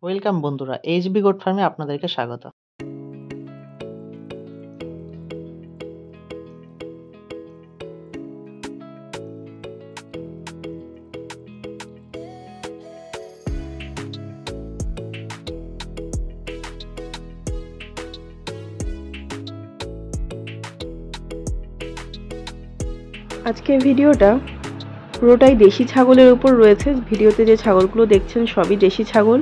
Welcome বন্ধুরা, HB goat ফার্মে আপনাদেরকে স্বাগত। আজকের ভিডিওটা পুরোটাই দেশি ছাগলের উপর রয়েছে। ভিডিওতে যে ছাগলগুলো দেখছেন সবই দেশি ছাগল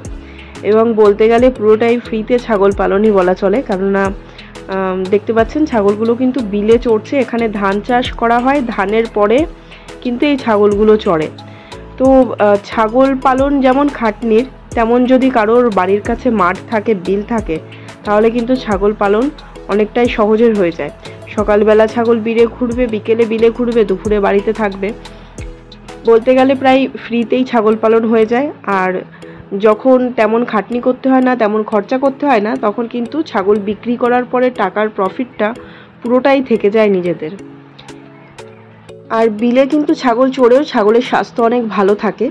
এবং বলতে গেলে পুরোটাই ফ্রিতে ছাগল পালনই বলা চলে, কেননা দেখতে পাচ্ছেন ছাগলগুলো কিন্তু বিলে চড়ছে। এখানে ধান চাষ করা হয়, ধানের পরে কিন্তু এই ছাগলগুলো চড়ে। তো ছাগল পালন যেমন খাটনির, তেমন যদি কারোর বাড়ির কাছে মাঠ থাকে, বিল থাকে, তাহলে কিন্তু ছাগল পালন অনেকটাই সহজের হয়ে যায়। সকালবেলা ছাগল বিলে ঘুরবে, বিকেলে বিলে ঘুরবে, দুপুরে বাড়িতে থাকবে। বলতে গেলে প্রায় ফ্রিতেই ছাগল পালন হয়ে যায়। আর যখন তেমন খাটনি করতে হয় না, তেমন খরচা করতে হয় না, তখন কিন্তু ছাগল বিক্রি করার পরে টাকার প্রফিটটা পুরোটাই থেকে যায় নিজেদের। আর বিলে কিন্তু ছাগল চড়েও ছাগলের স্বাস্থ্য অনেক ভালো থাকে।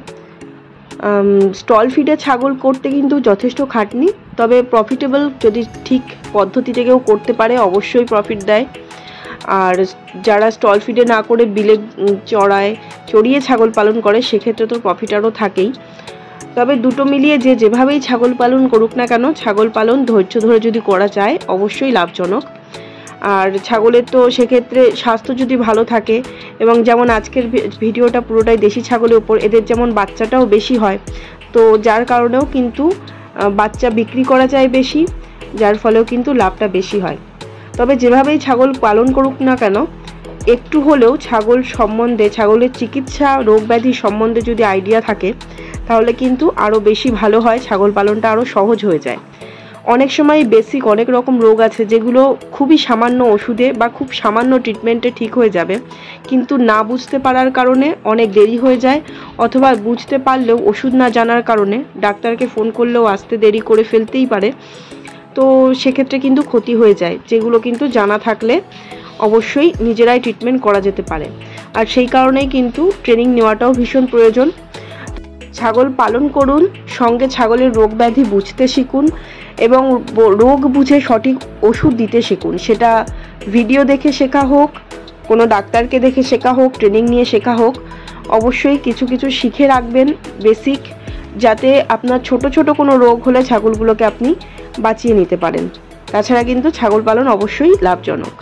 স্টল ফিডে ছাগল করতে কিন্তু যথেষ্ট খাটনি, তবে প্রফিটেবল যদি ঠিক পদ্ধতিতে কেউ করতে পারে অবশ্যই প্রফিট দেয়। আর যারা স্টল ফিডে না করে বিলে চড়িয়ে ছাগল পালন করে, সেক্ষেত্রে তো প্রফিট আরও থাকেই। তবে দুটো মিলিয়ে যেভাবেই ছাগল পালন করুক না কেন, ছাগল পালন ধৈর্য ধরে যদি করা যায় অবশ্যই লাভজনক। আর ছাগলের তো সেক্ষেত্রে স্বাস্থ্য যদি ভালো থাকে, এবং যেমন আজকের ভিডিওটা পুরোটাই দেশি ছাগলের উপর, এদের যেমন বাচ্চাটাও বেশি হয়, তো যার কারণেও কিন্তু বাচ্চা বিক্রি করা যায় বেশি, যার ফলেও কিন্তু লাভটা বেশি হয়। তবে যেভাবেই ছাগল পালন করুক না কেন, একটু হলেও ছাগল সম্বন্ধে, ছাগলের চিকিৎসা, রোগ ব্যাধি সম্বন্ধে যদি আইডিয়া থাকে, তাহলে কিন্তু আরও বেশি ভালো হয়, ছাগল পালনটা আরও সহজ হয়ে যায়। অনেক সময় বেসিক অনেক রকম রোগ আছে যেগুলো খুবই সামান্য ওষুধে বা খুব সামান্য ট্রিটমেন্টে ঠিক হয়ে যাবে, কিন্তু না বুঝতে পারার কারণে অনেক দেরি হয়ে যায়, অথবা বুঝতে পারলেও ওষুধ না জানার কারণে ডাক্তারকে ফোন করলেও আসতে দেরি করে ফেলতেই পারে। তো সেক্ষেত্রে কিন্তু ক্ষতি হয়ে যায়, যেগুলো কিন্তু জানা থাকলে অবশ্যই নিজেরাই ট্রিটমেন্ট করা যেতে পারে। আর সেই কারণেই কিন্তু ট্রেনিং নেওয়াটাও ভীষণ প্রয়োজন। ছাগল পালন করুন, সঙ্গে ছাগলের রোগ ব্যাধি বুঝতে শিখুন এবং রোগ বুঝে সঠিক ওষুধ দিতে শিখুন। সেটা ভিডিও দেখে শেখা হোক, কোনো ডাক্তারকে দেখে শেখা হোক, ট্রেনিং নিয়ে শেখা হোক, অবশ্যই কিছু কিছু শিখে রাখবেন বেসিক, যাতে আপনার ছোট ছোট কোনো রোগ হলে ছাগলগুলোকে আপনি বাঁচিয়ে নিতে পারেন। তাছাড়া কিন্তু ছাগল পালন অবশ্যই লাভজনক।